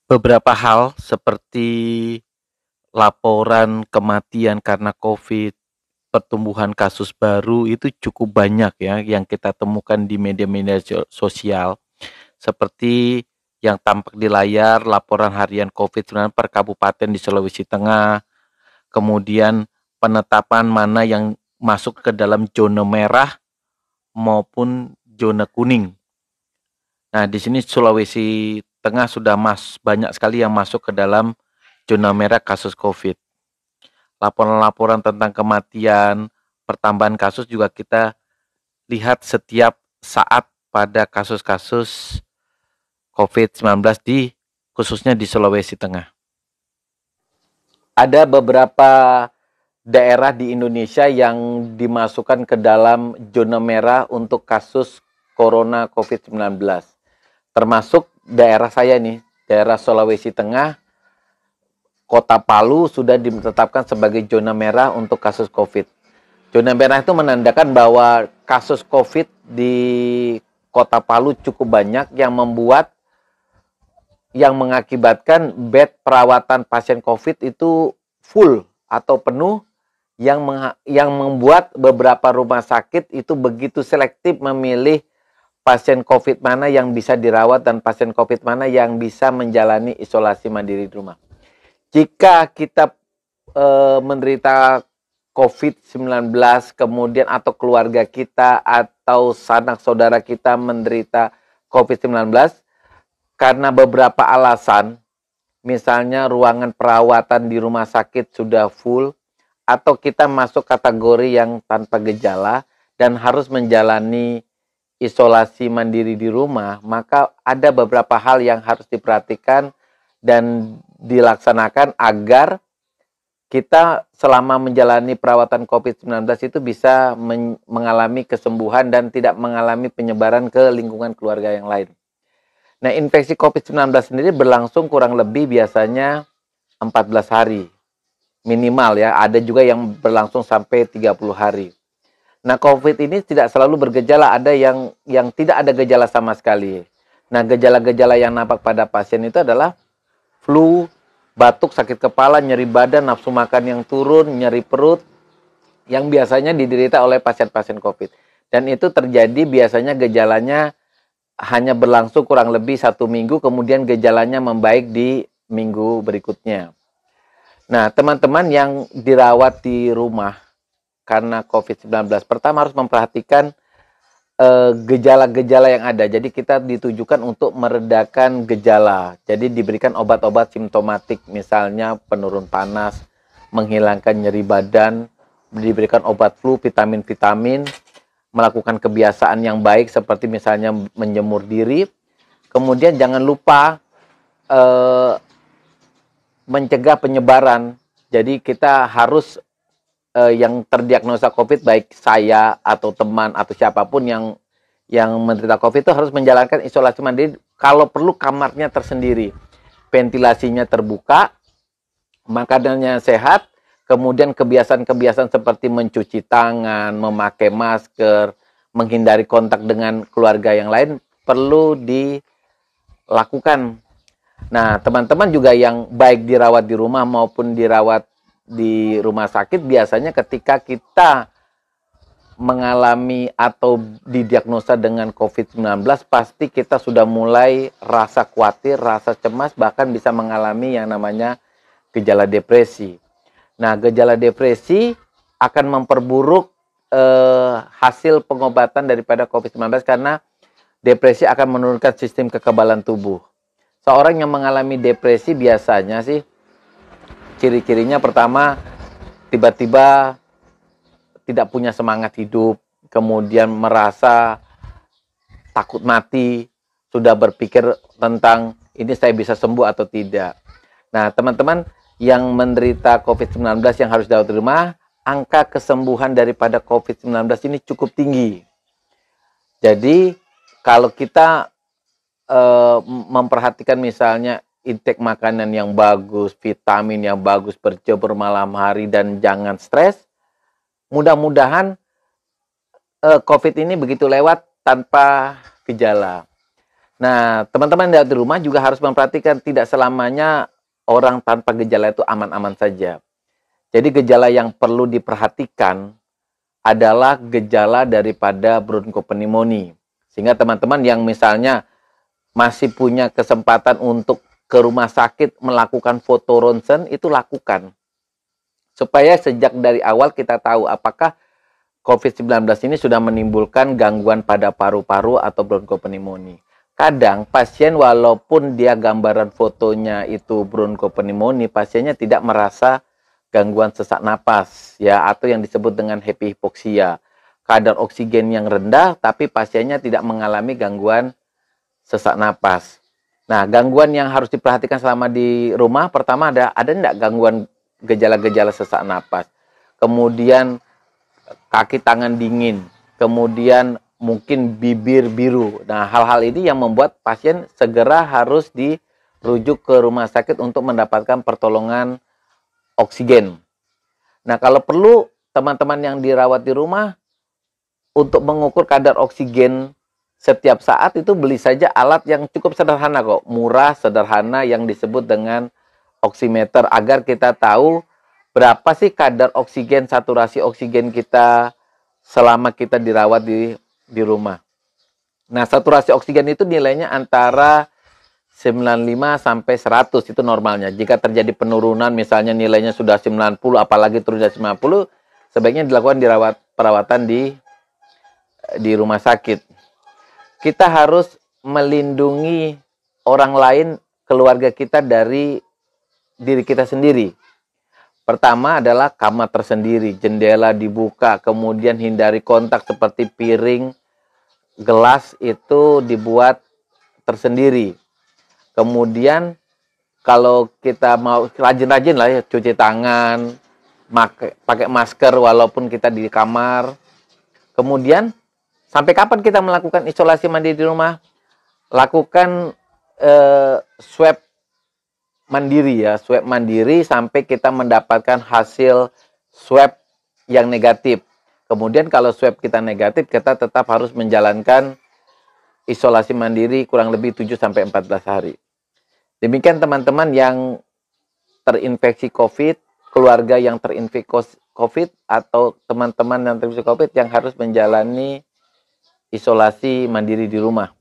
Beberapa hal seperti laporan kematian karena COVID, pertumbuhan kasus baru itu cukup banyak ya yang kita temukan di media-media sosial. Seperti yang tampak di layar, laporan harian COVID-19 per kabupaten di Sulawesi Tengah, kemudian penetapan mana yang masuk ke dalam zona merah maupun zona kuning. Nah, di sini Sulawesi Tengah sudah banyak sekali yang masuk ke dalam zona merah kasus COVID. Laporan-laporan tentang kematian, pertambahan kasus juga kita lihat setiap saat pada kasus-kasus COVID-19 khususnya di Sulawesi Tengah. Ada beberapa daerah di Indonesia yang dimasukkan ke dalam zona merah untuk kasus corona COVID-19. Termasuk daerah saya nih, daerah Sulawesi Tengah, Kota Palu sudah ditetapkan sebagai zona merah untuk kasus COVID. Zona merah itu menandakan bahwa kasus COVID di Kota Palu cukup banyak yang mengakibatkan bed perawatan pasien COVID itu full atau penuh, yang membuat beberapa rumah sakit itu begitu selektif memilih pasien COVID mana yang bisa dirawat dan pasien COVID mana yang bisa menjalani isolasi mandiri di rumah. Jika kita menderita COVID-19, kemudian atau keluarga kita atau sanak saudara kita menderita COVID-19, karena beberapa alasan, misalnya ruangan perawatan di rumah sakit sudah full, atau kita masuk kategori yang tanpa gejala dan harus menjalani isolasi mandiri di rumah, maka ada beberapa hal yang harus diperhatikan dan dilaksanakan agar kita selama menjalani perawatan COVID-19 itu bisa mengalami kesembuhan dan tidak mengalami penyebaran ke lingkungan keluarga yang lain. Nah, infeksi COVID-19 sendiri berlangsung kurang lebih biasanya 14 hari. Minimal ya, ada juga yang berlangsung sampai 30 hari. Nah, COVID ini tidak selalu bergejala, ada yang tidak ada gejala sama sekali. Nah, gejala-gejala yang nampak pada pasien itu adalah flu, batuk, sakit kepala, nyeri badan, nafsu makan yang turun, nyeri perut, yang biasanya diderita oleh pasien-pasien COVID. Dan itu terjadi biasanya gejalanya hanya berlangsung kurang lebih 1 minggu, kemudian gejalanya membaik di minggu berikutnya. Nah, teman-teman yang dirawat di rumah karena COVID-19, pertama harus memperhatikan gejala-gejala yang ada. Jadi kita ditujukan untuk meredakan gejala. Jadi diberikan obat-obat simptomatik, misalnya penurun panas, menghilangkan nyeri badan, diberikan obat flu, vitamin-vitamin, melakukan kebiasaan yang baik seperti misalnya menjemur diri. Kemudian jangan lupa mencegah penyebaran. Jadi kita harus yang terdiagnosa COVID, baik saya atau teman atau siapapun yang menderita COVID itu harus menjalankan isolasi mandiri. Kalau perlu kamarnya tersendiri, ventilasinya terbuka, makanannya sehat, kemudian kebiasaan-kebiasaan seperti mencuci tangan, memakai masker, menghindari kontak dengan keluarga yang lain perlu dilakukan. Nah, teman-teman juga yang baik dirawat di rumah maupun dirawat di rumah sakit, biasanya ketika kita mengalami atau didiagnosa dengan COVID-19, pasti kita sudah mulai rasa khawatir, rasa cemas, bahkan bisa mengalami yang namanya gejala depresi. Nah, gejala depresi akan memperburuk hasil pengobatan daripada COVID-19 karena depresi akan menurunkan sistem kekebalan tubuh. Seorang yang mengalami depresi biasanya sih ciri-cirinya pertama, tiba-tiba tidak punya semangat hidup, kemudian merasa takut mati, sudah berpikir tentang ini saya bisa sembuh atau tidak. Nah, teman-teman yang menderita COVID-19 yang harus dirawat di rumah, angka kesembuhan daripada COVID-19 ini cukup tinggi. Jadi, kalau kita memperhatikan misalnya intake makanan yang bagus, vitamin yang bagus, berjemur malam hari, dan jangan stres, mudah-mudahan COVID ini begitu lewat tanpa gejala. Nah, teman-teman di rumah juga harus memperhatikan tidak selamanya orang tanpa gejala itu aman-aman saja. Jadi gejala yang perlu diperhatikan adalah gejala daripada bronkopneumonia. Sehingga teman-teman yang misalnya masih punya kesempatan untuk ke rumah sakit melakukan foto ronsen, itu lakukan. Supaya sejak dari awal kita tahu apakah COVID-19 ini sudah menimbulkan gangguan pada paru-paru atau bronkopneumonia. Kadang pasien walaupun dia gambaran fotonya itu bronkopneumonia, pasiennya tidak merasa gangguan sesak napas ya, atau yang disebut dengan happy hypoxia. Kadar oksigen yang rendah tapi pasiennya tidak mengalami gangguan sesak napas. Nah, gangguan yang harus diperhatikan selama di rumah pertama ada enggak gangguan gejala-gejala sesak napas. Kemudian kaki tangan dingin, kemudian mungkin bibir biru. Nah, hal-hal ini yang membuat pasien segera harus dirujuk ke rumah sakit untuk mendapatkan pertolongan oksigen. Nah, kalau perlu teman-teman yang dirawat di rumah untuk mengukur kadar oksigen setiap saat itu beli saja alat yang cukup sederhana kok, murah, sederhana yang disebut dengan oximeter agar kita tahu berapa sih kadar oksigen, saturasi oksigen kita selama kita dirawat di rumah. Nah, saturasi oksigen itu nilainya antara 95 sampai 100 itu normalnya. Jika terjadi penurunan misalnya nilainya sudah 90 apalagi turun dari 90, sebaiknya dilakukan perawatan di rumah sakit. Kita harus melindungi orang lain, keluarga kita dari diri kita sendiri. Pertama adalah kamar tersendiri, jendela dibuka, kemudian hindari kontak seperti piring, gelas itu dibuat tersendiri. Kemudian kalau kita mau rajin-rajin lah ya, cuci tangan, pakai masker walaupun kita di kamar. Kemudian sampai kapan kita melakukan isolasi mandiri di rumah? Lakukan swab mandiri ya, swab mandiri sampai kita mendapatkan hasil swab yang negatif. Kemudian kalau swab kita negatif, kita tetap harus menjalankan isolasi mandiri kurang lebih 7 sampai 14 hari. Demikian teman-teman yang terinfeksi COVID, keluarga yang terinfeksi COVID atau teman-teman yang terinfeksi COVID yang harus menjalani isolasi mandiri di rumah.